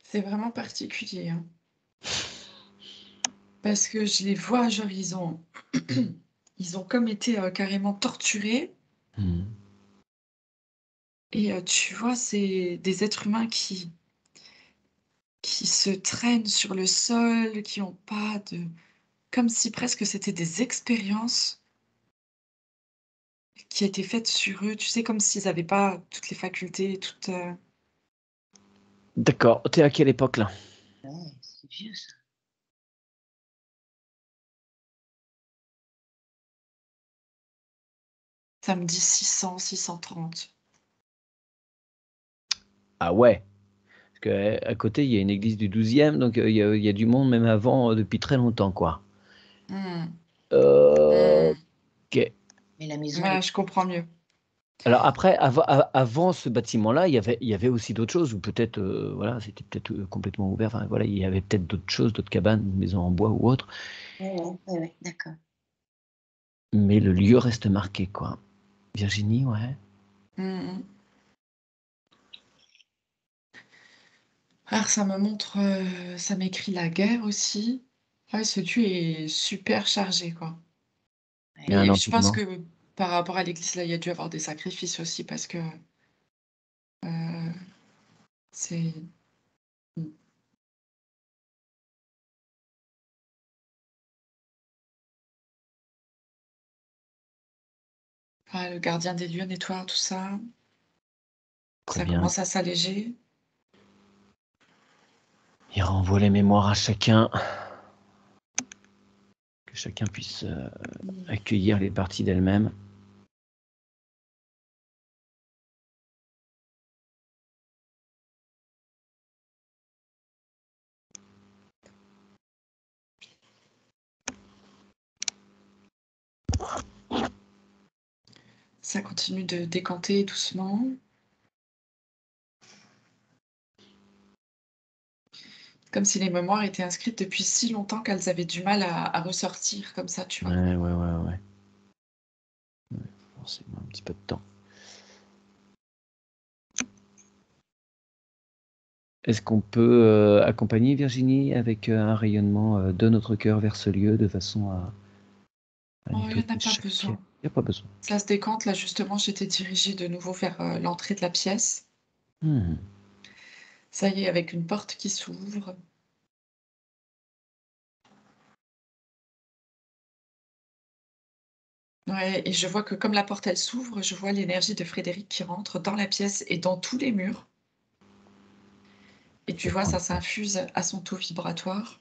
Speaker 2: C'est vraiment particulier, hein, parce que je les vois, genre ils ont comme été, carrément torturés
Speaker 1: Hmm.
Speaker 2: et tu vois, c'est des êtres humains qui se traînent sur le sol, qui ont pas de comme si presque c'était des expériences qui étaient faites sur eux, tu sais, comme s'ils avaient pas toutes les facultés, toutes,
Speaker 1: D'accord. T'es à quelle époque là?
Speaker 3: ouais, c'est vieux ça.
Speaker 2: ça me dit 600-630.
Speaker 1: Ah ouais. Parce qu'à côté, il y a une église du 12e, donc il y a du monde même avant, depuis très longtemps, quoi.
Speaker 2: Mmh.
Speaker 1: Euh,
Speaker 2: Mmh.
Speaker 1: ok.
Speaker 3: Mais la maison, elle
Speaker 2: Ouais,
Speaker 3: est.
Speaker 2: je comprends mieux.
Speaker 1: Alors après, avant ce bâtiment-là, il y avait aussi d'autres choses, ou peut-être, voilà, c'était peut-être complètement ouvert. Enfin, voilà, il y avait peut-être d'autres choses, d'autres cabanes, une maison en bois ou autre.
Speaker 3: Ouais, d'accord.
Speaker 1: Mais le lieu reste marqué, quoi. Virginie, ouais.
Speaker 2: Mmh mh. Alors ça me montre, ça m'écrit la guerre aussi. Ouais, ce lieu est super chargé, quoi.
Speaker 1: Il y a
Speaker 3: Ouais.
Speaker 1: un
Speaker 2: Et je pense
Speaker 1: empilement.
Speaker 2: que par rapport à l'église, là, il y a dû avoir des sacrifices aussi parce que, heu, c'est mmh. Ouais, le gardien des lieux nettoie tout ça.
Speaker 1: Très
Speaker 2: Ça
Speaker 1: bien.
Speaker 2: commence à s'alléger.
Speaker 1: Il renvoie les mémoires à chacun, que chacun puisse
Speaker 2: Mmh.
Speaker 1: accueillir les parties d'elle-même.
Speaker 2: Ça continue de décanter doucement. Comme si les mémoires étaient inscrites depuis si longtemps qu'elles avaient du mal à ressortir comme ça, tu vois.
Speaker 1: Ouais. Forcément, un petit peu de temps. Est-ce qu'on peut accompagner Virginie avec un rayonnement de notre cœur vers ce lieu de façon à
Speaker 2: Oh, il n'y en
Speaker 1: nettoyer
Speaker 2: a pas
Speaker 1: chaque... Il
Speaker 2: besoin.
Speaker 1: n'y a pas besoin.
Speaker 2: Ça se décante, là justement, j'étais dirigée de nouveau vers l'entrée de la pièce. Ça y est, avec une porte qui s'ouvre. Ouais, et je vois que comme la porte, elle s'ouvre, je vois l'énergie de Frédéric qui rentre dans la pièce et dans tous les murs. Et tu vois, ça s'infuse à son taux vibratoire.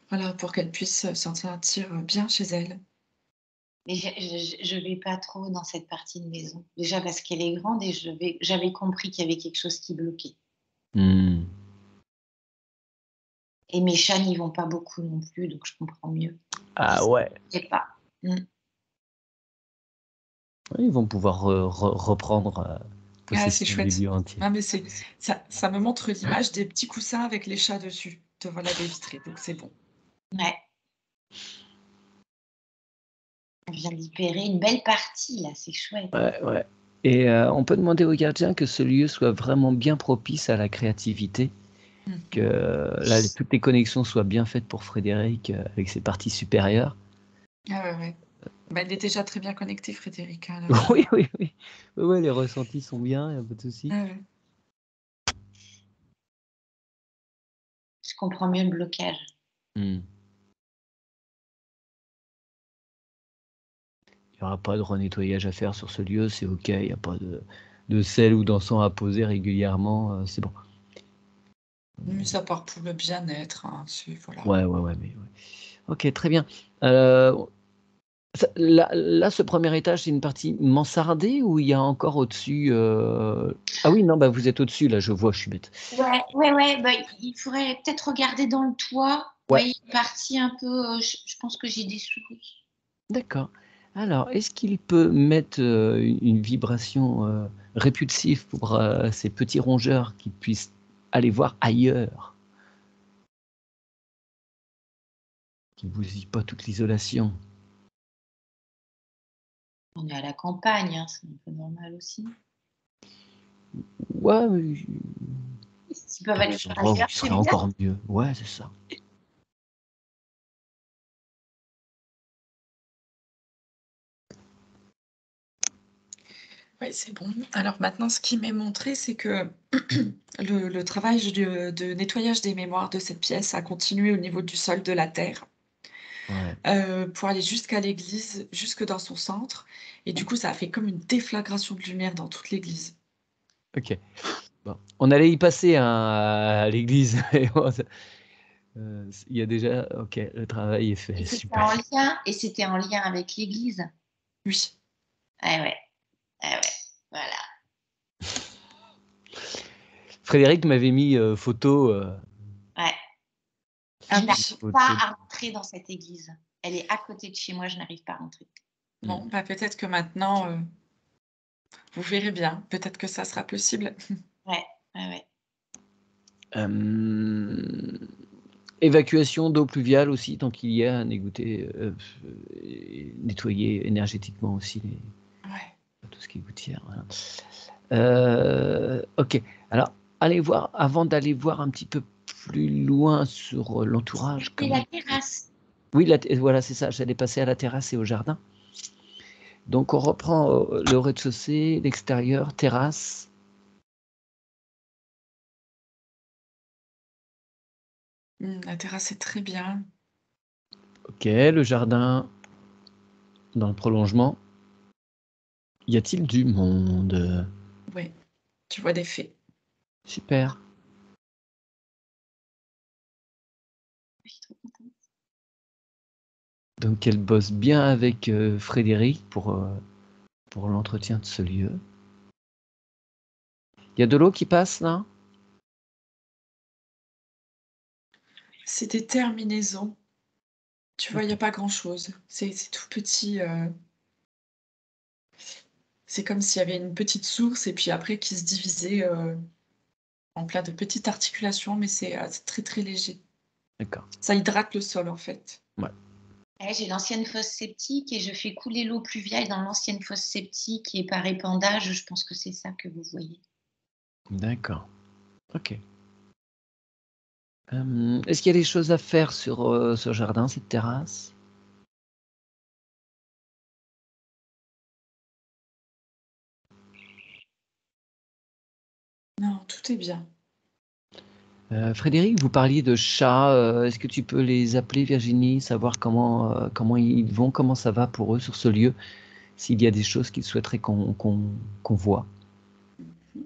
Speaker 2: Voilà, pour qu'elle puisse se sentir bien chez elle.
Speaker 3: Mais je vais pas trop dans cette partie de maison. Déjà parce qu'elle est grande et j'avais compris qu'il y avait quelque chose qui bloquait.
Speaker 1: Hmm.
Speaker 3: Et mes chats n'y vont pas beaucoup non plus, donc je comprends mieux.
Speaker 1: Ah ouais.
Speaker 3: Je sais pas.
Speaker 1: Ils vont pouvoir reprendre
Speaker 2: Ah, c'est
Speaker 1: possession du
Speaker 2: chouette.
Speaker 1: lieu entier.
Speaker 2: Ah, mais ça me montre l'image des petits coussins avec les chats dessus devant la baie vitrée, donc c'est bon.
Speaker 3: Ouais. On vient de libérer une belle partie, là, c'est chouette.
Speaker 1: Ouais. Et on peut demander au gardien que ce lieu soit vraiment bien propice à la créativité, que là, toutes les connexions soient bien faites pour Frédéric avec ses parties supérieures.
Speaker 2: Ah ouais. Bah, il est déjà très bien connecté, Frédéric. Hein, là.
Speaker 1: Oui. Ouais, les ressentis sont bien, il n'y a pas de souci.
Speaker 2: Ah ouais.
Speaker 3: Je comprends mieux le blocage.
Speaker 1: Il n'y aura pas de renettoyage à faire sur ce lieu, c'est ok, il n'y a pas de sel ou d'encens à poser régulièrement, c'est bon.
Speaker 2: Mais à part pour le bien-être, hein, voilà.
Speaker 1: Ouais. Ok, très bien. Là, ce premier étage, c'est une partie mansardée ou il y a encore au-dessus Ah oui, non, vous êtes au-dessus, là, je vois, je suis bête.
Speaker 3: Ouais. Bah, il faudrait peut-être regarder dans le toit.
Speaker 1: Ouais.
Speaker 3: Il est parti un peu. Je pense que j'ai des souris.
Speaker 1: D'accord. Alors, est-ce qu'il peut mettre une vibration répulsive pour ces petits rongeurs qui puissent aller voir ailleurs, qui ne bousillent pas toute l'isolation?
Speaker 3: On est à la campagne, hein, c'est un peu normal aussi.
Speaker 1: Ouais, mais
Speaker 3: S'ils peuvent aller
Speaker 1: des
Speaker 3: voir
Speaker 1: endroits où
Speaker 3: ailleurs,
Speaker 1: il
Speaker 3: c'est
Speaker 1: serait
Speaker 3: bien.
Speaker 1: encore mieux. Ouais, c'est ça.
Speaker 2: Oui, c'est bon. Alors maintenant, ce qui m'est montré, c'est que le travail de nettoyage des mémoires de cette pièce a continué au niveau du sol, de la terre,
Speaker 1: Ouais.
Speaker 2: pour aller jusqu'à l'église, jusque dans son centre. Et du coup, ça a fait comme une déflagration de lumière dans toute l'église.
Speaker 1: Ok. Bon. On allait y passer à l'église. Il y a déjà... Ok, le travail est fait. Super.
Speaker 3: C'était en lien avec l'église.
Speaker 2: Oui.
Speaker 3: Ah ouais. Voilà.
Speaker 1: Frédéric m'avait mis photo.
Speaker 3: Ouais.
Speaker 2: Ah
Speaker 3: Je
Speaker 2: oui.
Speaker 3: n'arrive
Speaker 1: Photo.
Speaker 3: pas à rentrer dans cette église. Elle est à côté de chez moi, je n'arrive pas à rentrer.
Speaker 2: Bon, peut-être que maintenant, vous verrez bien. Peut-être que ça sera possible.
Speaker 3: Ouais.
Speaker 1: Évacuation d'eau pluviale aussi, tant qu'il y a un égoutté, nettoyer énergétiquement aussi tout ce qui est gouttière. Voilà. Ok, alors allez voir, avant d'aller voir un petit peu plus loin sur l'entourage.
Speaker 3: C'est la terrasse.
Speaker 1: Oui, voilà, c'est ça, j'allais passer à la terrasse et au jardin. Donc on reprend le rez-de-chaussée, l'extérieur, terrasse.
Speaker 2: La terrasse est très bien.
Speaker 1: Ok, le jardin dans le prolongement. Y a-t-il du monde?
Speaker 2: Oui, tu vois des fées.
Speaker 1: Super.
Speaker 3: Je suis trop contente.
Speaker 1: Donc elle bosse bien avec Frédéric pour l'entretien de ce lieu. Il y a de l'eau qui passe là?
Speaker 2: C'est des terminaisons. Tu vois, il n'y a pas grand-chose. C'est tout petit. C'est comme s'il y avait une petite source et puis après qui se divisait en plein de petites articulations, mais c'est très, très léger.
Speaker 1: D'accord.
Speaker 2: Ça hydrate le sol, en fait.
Speaker 1: Ouais.
Speaker 3: Ouais, j'ai l'ancienne fosse septique et je fais couler l'eau pluviale dans l'ancienne fosse septique et par épandage, je pense que c'est ça que vous voyez.
Speaker 1: D'accord. Ok. Est-ce qu'il y a des choses à faire sur ce jardin, cette terrasse?
Speaker 2: Non, tout est bien.
Speaker 1: Frédéric, vous parliez de chats. Est-ce que tu peux les appeler, Virginie, savoir comment ils vont, comment ça va pour eux sur ce lieu, s'il y a des choses qu'ils souhaiteraient qu'on voit?
Speaker 2: Mmh.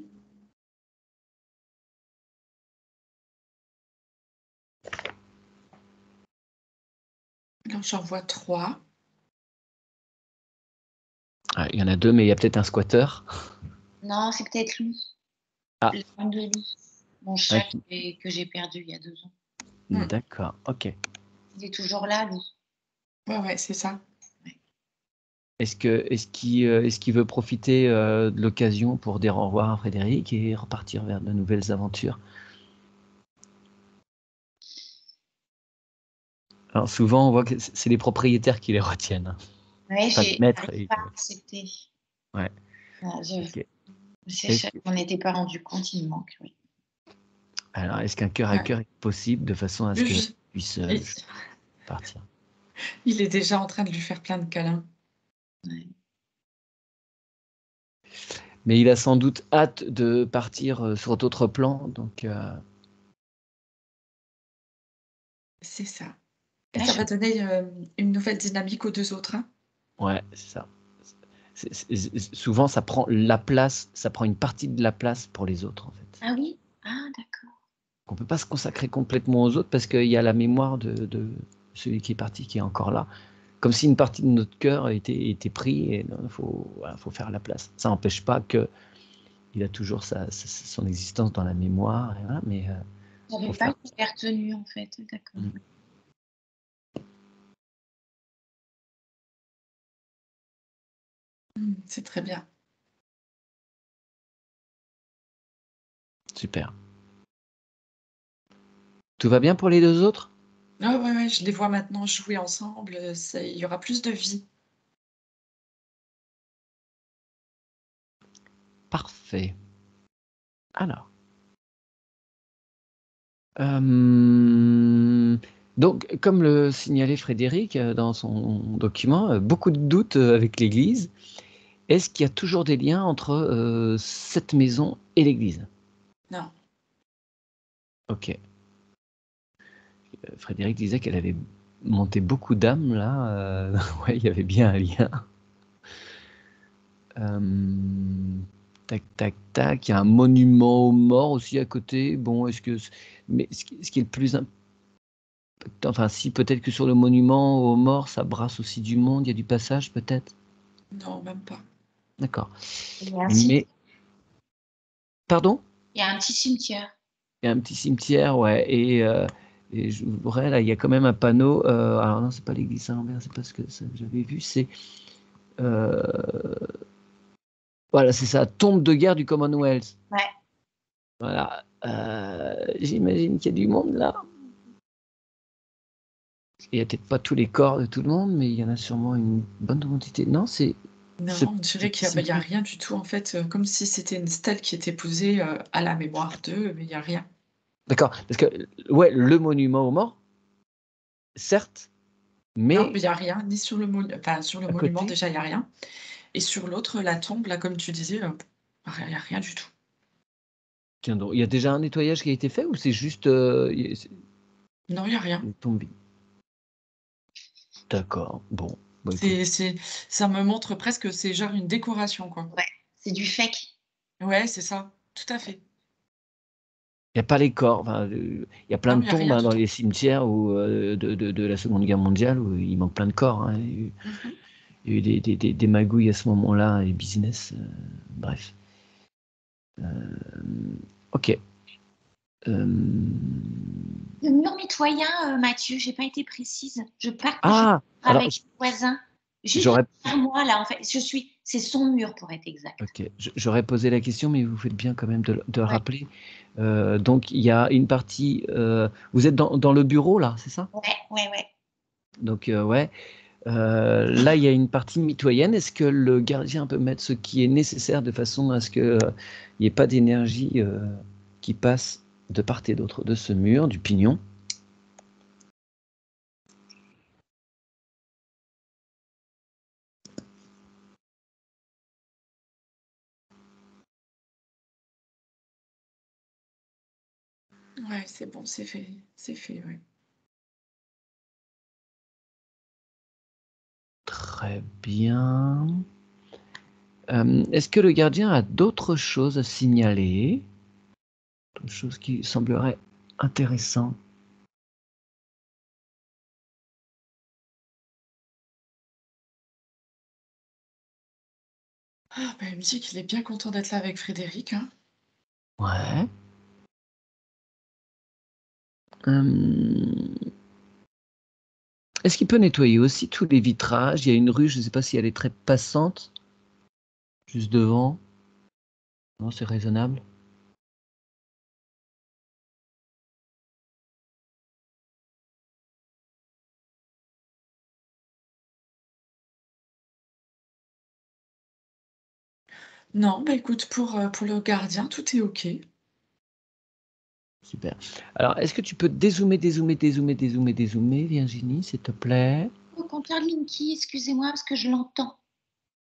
Speaker 2: Alors j'en vois 3.
Speaker 1: Ah, il y en a 2, mais il y a peut-être un squatter.
Speaker 3: Non, c'est peut-être Lou,
Speaker 1: Ah,
Speaker 3: la reine de Lou, mon chat
Speaker 1: ok.
Speaker 3: que j'ai perdu il y a 2 ans.
Speaker 2: Mmh.
Speaker 1: D'accord, ok.
Speaker 3: Il est toujours là, Lou.
Speaker 2: Ouais, c'est ça.
Speaker 1: Est-ce qu'il veut profiter de l'occasion pour dire au revoir à Frédéric et repartir vers de nouvelles aventures? Alors souvent, on voit que c'est les propriétaires qui les retiennent, hein.
Speaker 3: Ouais,
Speaker 1: Enfin, les maîtres.
Speaker 3: j'arrive pas à accepter.
Speaker 1: Ouais,
Speaker 3: Ah,
Speaker 1: ok.
Speaker 3: on n'était pas rendu compte, il me manque, oui.
Speaker 1: Alors, est-ce qu'un cœur à
Speaker 2: Ouais.
Speaker 1: cœur est possible de façon à ce
Speaker 2: Oui,
Speaker 1: que
Speaker 2: oui.
Speaker 1: puisse
Speaker 2: Il
Speaker 1: partir?
Speaker 2: il est déjà en train de lui faire plein de câlins.
Speaker 3: Ouais.
Speaker 1: Mais il a sans doute hâte de partir sur d'autres plans, donc
Speaker 2: C'est ça. Et
Speaker 3: Ah,
Speaker 2: ça va donner, une nouvelle dynamique aux 2 autres, hein.
Speaker 1: ouais, c'est ça. Souvent, ça prend la place, ça prend une partie de la place pour les autres, en fait.
Speaker 3: ah oui? Ah d'accord.
Speaker 1: On peut pas se consacrer complètement aux autres parce qu'il y a la mémoire de celui qui est parti qui est encore là. Comme si une partie de notre cœur était pris et il faut faire la place. Ça n'empêche pas qu'il a toujours son existence dans la mémoire, et voilà, mais
Speaker 3: J'avais
Speaker 1: faut
Speaker 3: pas
Speaker 1: faire.
Speaker 3: été retenue en fait, d'accord.
Speaker 1: Mm.
Speaker 2: C'est très bien.
Speaker 1: Super. Tout va bien pour les 2 autres?
Speaker 2: Ah ouais, je les vois maintenant jouer ensemble, il y aura plus de vie.
Speaker 1: Parfait. Alors, donc comme le signalait Frédéric, dans son document, beaucoup de doutes, avec l'église. Est-ce qu'il y a toujours des liens entre, cette maison et l'église?
Speaker 2: Non.
Speaker 1: OK. Frédéric disait qu'elle avait monté beaucoup d'âmes là, ouais, il y avait bien un lien. Tac, tac, tac, il y a un monument aux morts aussi à côté. Bon, mais ce qui est le plus important, enfin si, peut-être que sur le monument aux morts, ça brasse aussi du monde, il y a du passage peut-être?
Speaker 2: Non, même pas.
Speaker 1: D'accord.
Speaker 3: Il y a un
Speaker 1: Mais pardon?
Speaker 3: il y a un petit cimetière.
Speaker 1: Il y a un petit cimetière, ouais, et j'ouvrais là, il y a quand même un panneau. Alors non, c'est pas l'église Saint-Lambert, c'est pas ce que j'avais vu. C'est voilà, c'est ça, tombe de guerre du Commonwealth.
Speaker 3: Ouais.
Speaker 1: Voilà. J'imagine qu'il y a du monde là. Il y a peut-être pas tous les corps de tout le monde, mais il y en a sûrement une bonne quantité. Non, c'est ce
Speaker 2: Non, on dirait
Speaker 1: petit
Speaker 2: qu'il y a
Speaker 1: cimetière.
Speaker 2: rien du tout en fait, comme si c'était une stèle qui était posée, à la mémoire d'eux, mais il y a rien.
Speaker 1: D'accord, parce que ouais, le monument aux morts, certes,
Speaker 2: Non,
Speaker 1: mais
Speaker 2: mais il y a rien, ni sur sur le
Speaker 1: à
Speaker 2: monument
Speaker 1: côté,
Speaker 2: déjà il y a rien et sur l'autre, la tombe là, comme tu disais, il y a rien du tout.
Speaker 1: tiens donc, il y a déjà un nettoyage qui a été fait ou c'est juste c'est
Speaker 2: Non, il y a rien.
Speaker 1: une tombe vide? D'accord, bon, bah écoute.
Speaker 2: C'est ça me montre presque que c'est genre une décoration, quoi.
Speaker 3: Ouais, c'est du fake.
Speaker 2: Ouais, c'est ça, tout à fait.
Speaker 1: Il y a pas les corps, enfin, il y a plein
Speaker 2: Non,
Speaker 1: de
Speaker 2: il y a
Speaker 1: tombes,
Speaker 2: rien
Speaker 1: hein,
Speaker 2: du
Speaker 1: dans
Speaker 2: tout.
Speaker 1: les cimetières où, de la Seconde Guerre mondiale où il manque plein de corps, hein.
Speaker 2: Mmh mh.
Speaker 1: Il y a eu des magouilles à ce moment-là et business, bref. OK. Hem,
Speaker 3: Le mur mitoyen, Mathieu, j'ai pas été précise. Je pars
Speaker 1: ah! Alors
Speaker 3: avec les voisins. Juste
Speaker 1: J'aurais
Speaker 3: derrière moi, là, en fait, c'est son mur pour être exact.
Speaker 1: Ok, j'aurais posé la question, mais vous faites bien quand même de le
Speaker 3: Ouais,
Speaker 1: rappeler. Donc, il y a une partie. Vous êtes dans le bureau, là, c'est ça?
Speaker 3: ouais.
Speaker 1: Donc, ouais. Là, il y a une partie mitoyenne. Est-ce que le gardien peut mettre ce qui est nécessaire de façon à ce qu'il n'y ait pas d'énergie qui passe de part et d'autre de ce mur, du pignon?
Speaker 2: Ouais, c'est bon, c'est fait. C'est fait, ouais.
Speaker 1: Très bien. Est-ce que le gardien a d'autres choses à signaler? D'autres choses qui sembleraient intéressantes?
Speaker 2: Ah, bah, il me dit qu'il est bien content d'être là avec Frédéric, hein.
Speaker 1: Ouais. Hum, Est-ce qu'il peut nettoyer aussi tous les vitrages? Il y a une rue, je ne sais pas si elle est très passante, juste devant. Non, c'est raisonnable.
Speaker 2: Non, bah écoute, pour le gardien, tout est OK.
Speaker 1: Super. Alors, est-ce que tu peux dézoomer, Virginie, s'il te plaît?
Speaker 3: Le compteur Linky, excusez-moi, parce que je l'entends.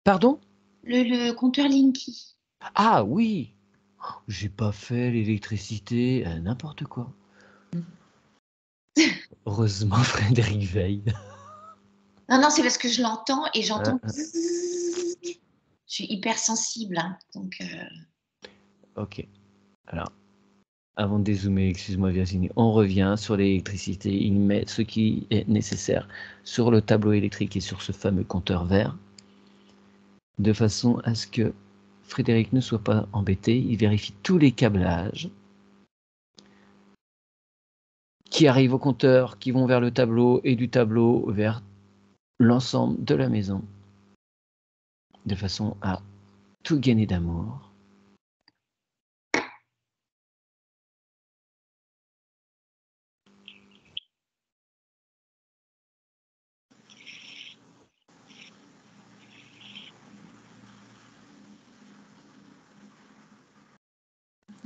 Speaker 1: Pardon?
Speaker 3: Le compteur Linky.
Speaker 1: Ah oui! J'ai pas fait l'électricité, n'importe quoi. Heureusement, Frédéric veille.
Speaker 3: Non, c'est parce que je l'entends et
Speaker 1: Euh,
Speaker 3: j'entends.
Speaker 1: euh,
Speaker 3: Je suis hyper sensible, hein, donc.
Speaker 1: ok. Alors, avant de dézoomer, excuse-moi Virginie, on revient sur l'électricité. Il met ce qui est nécessaire sur le tableau électrique et sur ce fameux compteur vert, de façon à ce que Frédéric ne soit pas embêté. Il vérifie tous les câblages qui arrivent au compteur, qui vont vers le tableau et du tableau vers l'ensemble de la maison, de façon à tout gagner d'amour.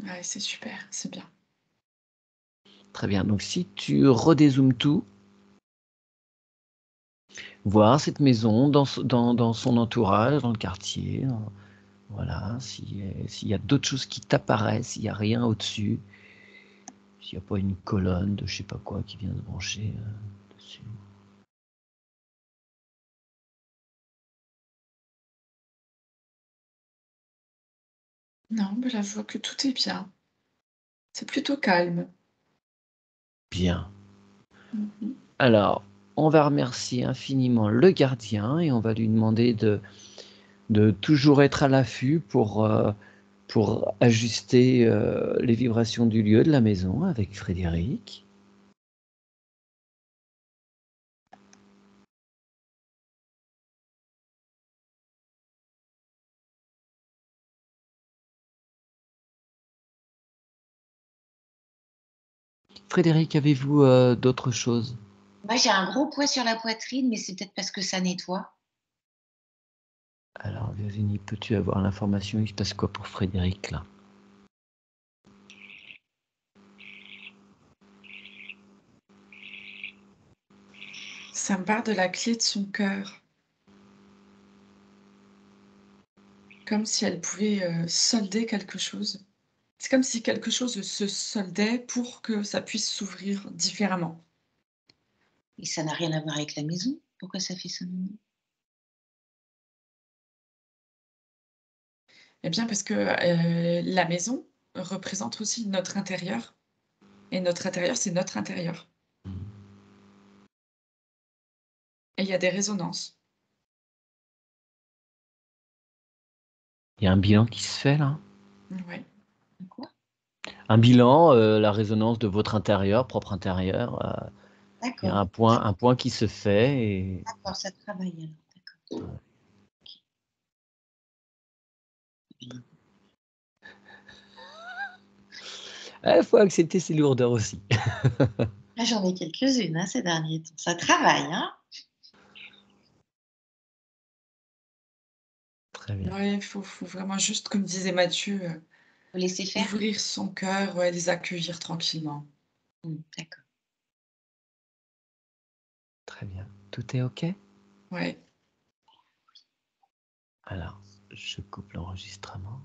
Speaker 2: Ouais, c'est super, c'est bien.
Speaker 1: Très bien. Donc si tu redézoomes tout, voir cette maison dans son entourage, dans le quartier, voilà, s'il y a d'autres choses qui t'apparaissent, s'il n'y a rien au-dessus, s'il n'y a pas une colonne de je sais pas quoi qui vient se brancher dessus.
Speaker 2: Non, mais là, je vois que tout est bien. C'est plutôt calme.
Speaker 1: Bien.
Speaker 2: Mhm.
Speaker 1: Alors, on va remercier infiniment le gardien et on va lui demander de toujours être à l'affût pour ajuster les vibrations du lieu, de la maison avec Frédéric. Frédéric, avez-vous d'autres choses?
Speaker 3: Moi, j'ai un gros poids sur la poitrine, mais c'est peut-être parce que ça nettoie.
Speaker 1: Alors, Virginie, peux-tu avoir l'information? Il se passe quoi pour Frédéric, là?
Speaker 2: Ça me parle de la clé de son cœur. Comme si elle pouvait solder quelque chose. C'est comme si quelque chose se soldait pour que ça puisse s'ouvrir différemment.
Speaker 3: Et ça n'a rien à voir avec la maison. Pourquoi ça fait ça maintenant?
Speaker 2: Eh bien, parce que la maison représente aussi notre intérieur. Et notre intérieur, c'est notre intérieur. Et il y a des résonances.
Speaker 1: Il y a un bilan qui se fait, là?
Speaker 2: Ouais.
Speaker 3: Quoi?
Speaker 1: Un bilan, la résonance de votre intérieur, propre intérieur. Il y a
Speaker 3: D'accord,
Speaker 1: un point qui se fait et
Speaker 3: d'accord, ça travaille alors. D'accord.
Speaker 1: Il faut accepter ses lourdeurs aussi.
Speaker 3: Ah, j'en ai quelques-unes ces derniers temps. Ça travaille, hein?
Speaker 1: Très bien.
Speaker 2: Ouais, il faut vraiment juste, comme disait Mathieu,
Speaker 3: Faut laisser faire.
Speaker 2: ouvrir son cœur, ouais, les accueillir tranquillement.
Speaker 3: D'accord.
Speaker 1: Très bien. Tout est OK?
Speaker 2: Ouais.
Speaker 1: Alors, je coupe l'enregistrement.